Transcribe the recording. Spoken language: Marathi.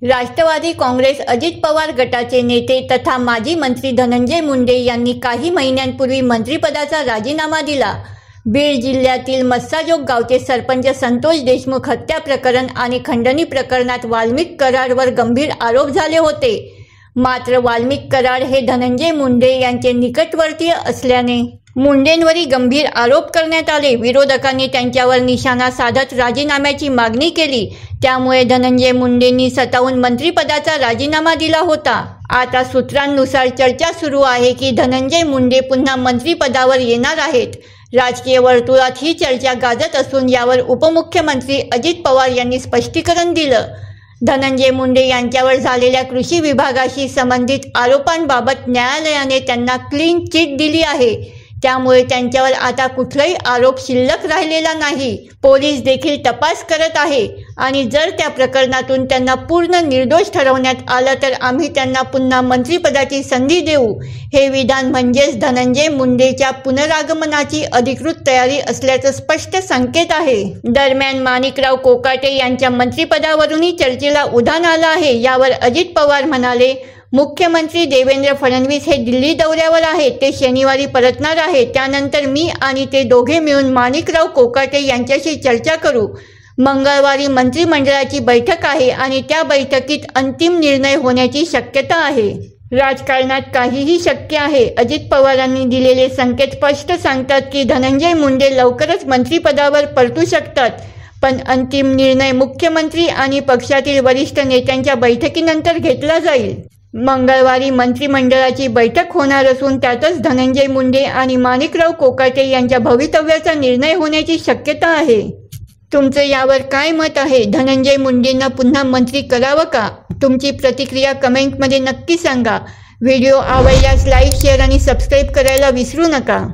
राष्ट्रवादी काँग्रेस अजित पवार गटाचे नेते तथा माजी मंत्री धनंजय मुंडे यांनी काही महिन्यांपूर्वी मंत्रिपदाचा राजीनामा दिला। बीड जिल्ह्यातील मस्साजोग गावचे सरपंच संतोष देशमुख हत्या प्रकरण आणि खंडणी प्रकरणात वाल्मिक कराडवर गंभीर आरोप झाले होते। मात्र वाल्मिक कराड हे धनंजय मुंडे यांचे निकटवर्तीय असल्याने मुंडेंवरही गंभीर आरोप करण्यात आले। विरोधकांनी त्यांच्यावर निशाणा साधत राजीनाम्याची मागणी केली। त्यामुळे धनंजय मुंडेंनी स्वतःहून मंत्रिपदाचा राजीनामा दिला होता। आता सूत्रांनुसार चर्चा सुरू आहे की धनंजय मुंडे पुन्हा मंत्रिपदावर येणार आहेत। राजकीय वर्तुळात ही चर्चा गाजत असून यावर उपमुख्यमंत्री अजित पवार यांनी स्पष्टीकरण दिलं। धनंजय मुंडे यांच्यावर झालेल्या कृषी विभागाशी संबंधित आरोपांबाबत न्यायालयाने त्यांना क्लीन चिट दिली आहे। त्यामुळे त्यांच्यावर आता कुठलाही आरोप शिल्लक राहिलेला नाही। पोलीस देखील तपास करत आहे आणि जर त्या प्रकरणातून त्यांना पूर्ण निर्दोष ठरवण्यात आलं तर आम्ही त्यांना पुन्हा मंत्रिपदाची संधी देऊ। हे विधान म्हणजेच धनंजय मुंडेच्या पुनरागमनाची अधिकृत तयारी असल्याचं स्पष्ट संकेत आहे। दरम्यान माणिकराव कोकाटे यांच्या मंत्रिपदावरूनही चर्चेला उधाण आलं आहे। यावर अजित पवार म्हणाले, मुख्यमंत्री देवेंद्र फडणवीस हे दिल्ली दौऱ्यावर आहेत। ते शनिवारी परतणार आहेत। त्यानंतर मी आणि ते दोघे मिळून माणिकराव कोकाटे यांच्याशी चर्चा करू। मंगळवारी मंत्रिमंडळाची बैठक आहे आणि त्या बैठकीत अंतिम निर्णय होण्याची शक्यता आहे। राजकारणात काहीही शक्य आहे। अजित पवारांनी दिलेले संकेत स्पष्ट सांगतात की धनंजय मुंडे लवकरच मंत्रिपदावर परतू शकतात, पण अंतिम निर्णय मुख्यमंत्री आणि पक्षातील वरिष्ठ नेत्यांच्या बैठकीनंतर घेतला जाईल। मंगळवारी मंत्रिमंडळाची बैठक होणार असून त्यातच धनंजय मुंडे आणि माणिकराव कोकाटे यांच्या भवितव्याचा निर्णय होण्याची शक्यता आहे। तुमचं यावर काय मत आहे? धनंजय मुंडेंना पुन्हा मंत्री करावं का? तुमची प्रतिक्रिया कमेंटमध्ये नक्की सांगा। व्हिडिओ आवडल्यास लाईक, शेअर आणि सबस्क्राईब करायला विसरू नका।